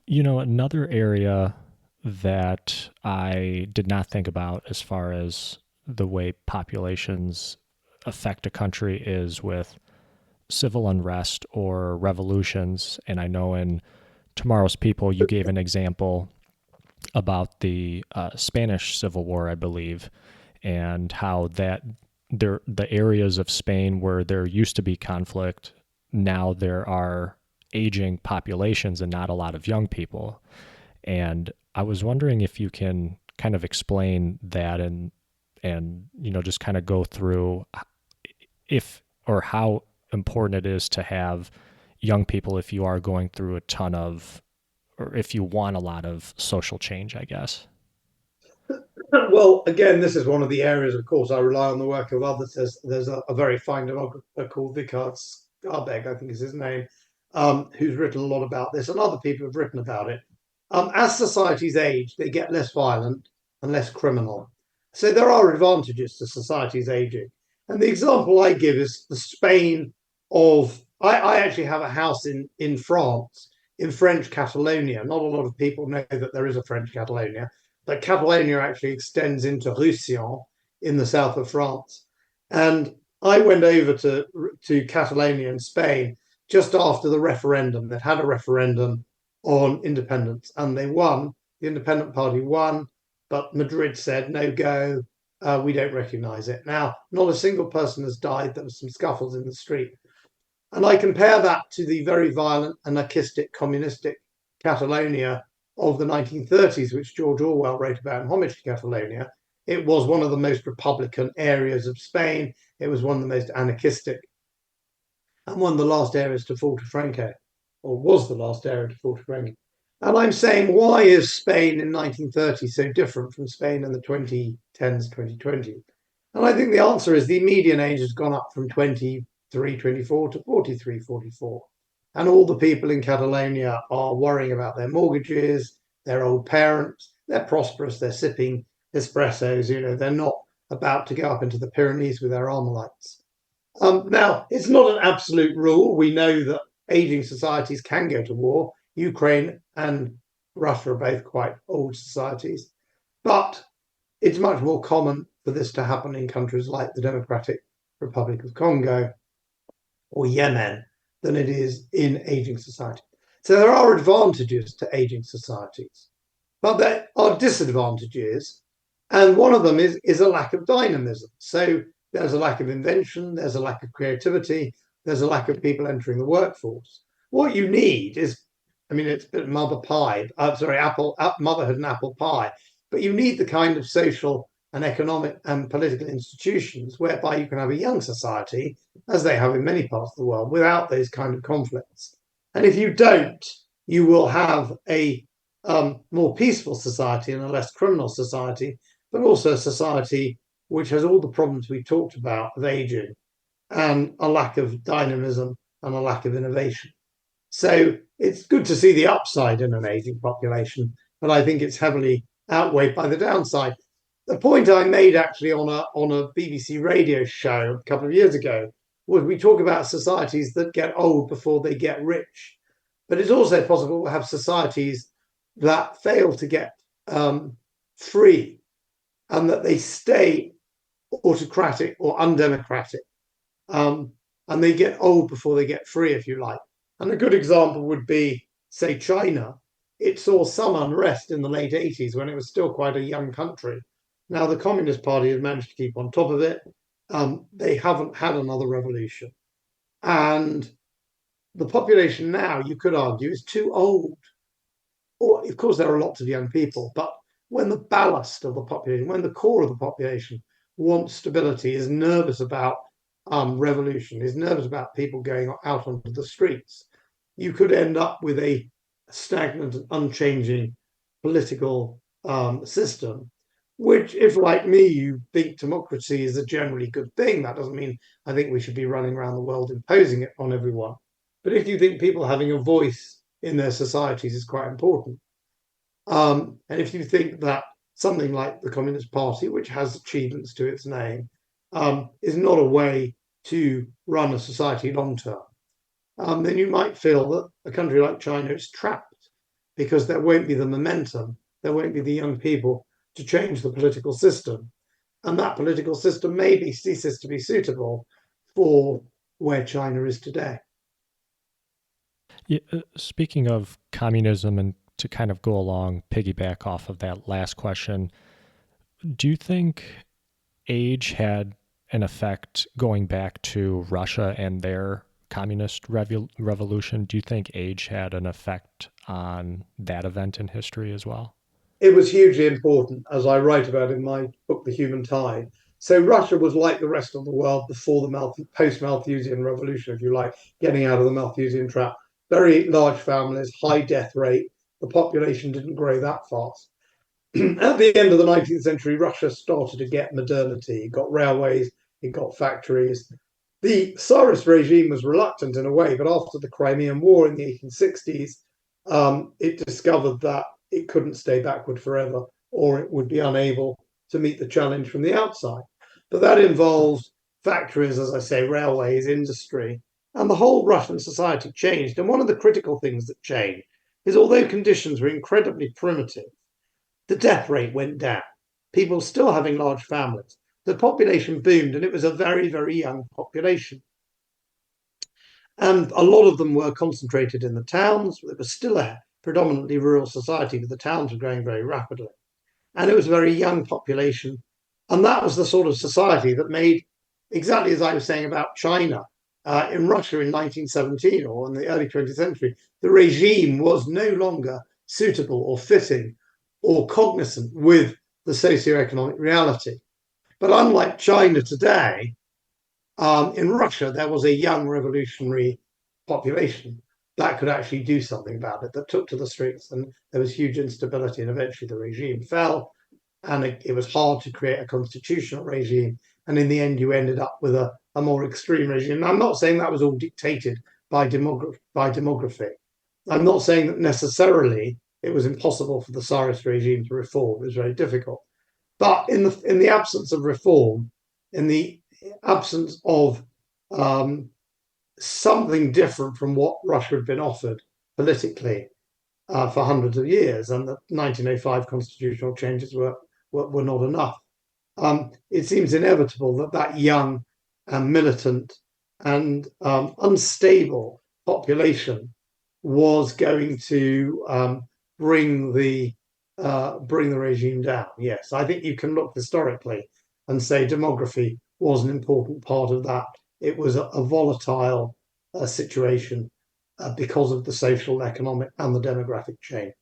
Another area that I did not think about as far as the way populations affect a country is with civil unrest or revolutions. And I know in Tomorrow's People, you gave an example about the Spanish Civil War, I believe, and how the areas of Spain where there used to be conflict, now there are aging populations and not a lot of young people. And I was wondering if you can kind of explain that and just kind of go through if or how important it is to have young people if you are going through a ton of or if you want a lot of social change, I guess. Well, again, this is one of the areas, of course, I rely on the work of others. There's a very fine demographer called Vikard Skarbek, I think is his name, who's written a lot about this, and other people have written about it. As societies age, they get less violent and less criminal. So there are advantages to societies aging. And the example I give is the Spain I actually have a house in France, in French Catalonia. Not a lot of people know that there is a French Catalonia, but Catalonia actually extends into Roussillon in the south of France. And I went over to Catalonia in Spain just after the referendum. They'd had a referendum on independence and they won. The independent party won, but Madrid said, no go, we don't recognize it. Now, not a single person has died. There were some scuffles in the street. And I compare that to the very violent, anarchistic, communistic Catalonia of the 1930s, which George Orwell wrote about in Homage to Catalonia. It was one of the most republican areas of Spain. It was one of the most anarchistic and one of the last areas to fall to Franco, or was the last area to fall to Franco. And I'm saying, why is Spain in 1930 so different from Spain in the 2010s, 2020s? And I think the answer is the median age has gone up from 23, 24 to 43, 44. And all the people in Catalonia are worrying about their mortgages, their old parents, they're prosperous, they're sipping espressos, they're not about to go up into the Pyrenees with their Armalites. Now, it's not an absolute rule. We know that aging societies can go to war. Ukraine and Russia are both quite old societies. But it's much more common for this to happen in countries like the Democratic Republic of Congo or Yemen than it is in aging society. So there are advantages to aging societies, but there are disadvantages. And one of them is a lack of dynamism. So there's a lack of invention, there's a lack of creativity, there's a lack of people entering the workforce. What you need is, I mean, it's a bit mother pie, motherhood and apple pie, but you need the kind of social and economic and political institutions whereby you can have a young society, as they have in many parts of the world, without those kind of conflicts. And if you don't, you will have a more peaceful society and a less criminal society, but also a society which has all the problems we talked about of aging and a lack of dynamism and a lack of innovation. So it's good to see the upside in an aging population, but I think it's heavily outweighed by the downside. The point I made actually on a BBC radio show a couple of years ago was we talk about societies that get old before they get rich, but it's also possible to have societies that fail to get free and that they stay autocratic or undemocratic. And they get old before they get free, if you like. And a good example would be, say, China. It saw some unrest in the late 80s when it was still quite a young country. Now, the Communist Party has managed to keep on top of it. They haven't had another revolution. And the population now, you could argue, is too old. Or, of course, there are lots of young people, but when the ballast of the population, when the core of the population wants stability, is nervous about revolution, is nervous about people going out onto the streets, you could end up with a stagnant and unchanging political system, which, if like me, you think democracy is a generally good thing, that doesn't mean I think we should be running around the world imposing it on everyone. But if you think people having a voice in their societies is quite important, and if you think that something like the Communist Party, which has achievements to its name, is not a way to run a society long term, then you might feel that a country like China is trapped. because there won't be the momentum, there won't be the young people to change the political system. And that political system maybe ceases to be suitable for where China is today. Yeah, speaking of communism, and to kind of go along, piggyback off of that last question, do you think age had an effect going back to Russia and their communist revolution? Do you think age had an effect on that event in history as well? It was hugely important, as I write about in my book, The Human Tide. So Russia was like the rest of the world before the post-Malthusian revolution, if you like, getting out of the Malthusian trap. Very large families, high death rate. The population didn't grow that fast. At the end of the 19th century, Russia started to get modernity. It got railways, it got factories. The Tsarist regime was reluctant in a way, but after the Crimean War in the 1860s, it discovered that it couldn't stay backward forever, or it would be unable to meet the challenge from the outside. But that involves factories, as I say, railways, industry, and the whole Russian society changed. And one of the critical things that changed is although conditions were incredibly primitive, the death rate went down. People still having large families. The population boomed, and it was a very, very young population. And a lot of them were concentrated in the towns. It was still a predominantly rural society, but the towns were growing very rapidly. And it was a very young population. And that was the sort of society that made, exactly as I was saying about China, in Russia in 1917 or in the early 20th century, the regime was no longer suitable or fitting or cognizant with the socioeconomic reality. But unlike China today, in Russia, there was a young revolutionary population that could actually do something about it, that took to the streets, and there was huge instability, and eventually the regime fell, and it was hard to create a constitutional regime, and in the end you ended up with a more extreme regime. And I'm not saying that was all dictated by demography. I'm not saying that necessarily it was impossible for the Tsarist regime to reform. It was very difficult. But in the absence of reform, in the absence of something different from what Russia had been offered politically for hundreds of years, and the 1905 constitutional changes were not enough. It seems inevitable that that young and militant and unstable population was going to bring the regime down. Yes, I think you can look historically and say demography was an important part of that. It was a volatile situation because of the social, economic, and the demographic change.